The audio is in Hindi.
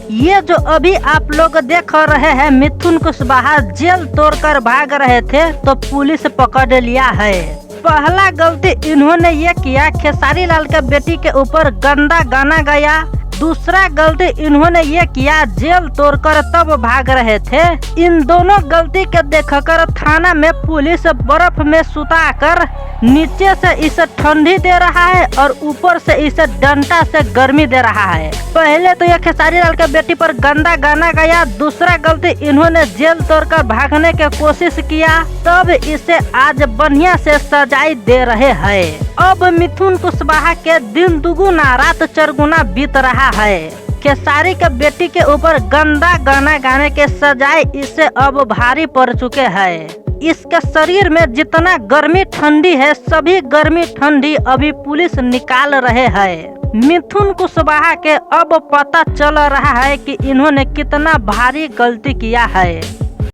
ये जो अभी आप लोग देख रहे हैं, मिथुन कुशवाहा जेल तोड़कर भाग रहे थे तो पुलिस पकड़ लिया है। पहला गलती इन्होंने ये किया, खेसारी लाल के बेटी के ऊपर गंदा गाना गाया। दूसरा गलती इन्होंने ये किया, जेल तोड़कर तब भाग रहे थे। इन दोनों गलती के देखकर थाना में पुलिस बर्फ में सुताकर नीचे से इसे ठंडी दे रहा है और ऊपर से इसे डंडा से गर्मी दे रहा है। पहले तो ये खेसारी लाल के बेटी पर गंदा गाना गाया। दूसरा गलती इन्होंने जेल तोड़कर भागने की कोशिश किया, तब इसे आज बढ़िया से सजाई दे रहे हैं। अब मिथुन कुशवाहा के दिन दुगुना रात चरगुना बीत रहा है। खेसारी के बेटी के ऊपर गंदा गाना गाने के सजाए इसे अब भारी पड़ चुके हैं। इसके शरीर में जितना गर्मी ठंडी है, सभी गर्मी ठंडी अभी पुलिस निकाल रहे हैं। मिथुन कुशवाहा के अब पता चल रहा है कि इन्होंने कितना भारी गलती किया है।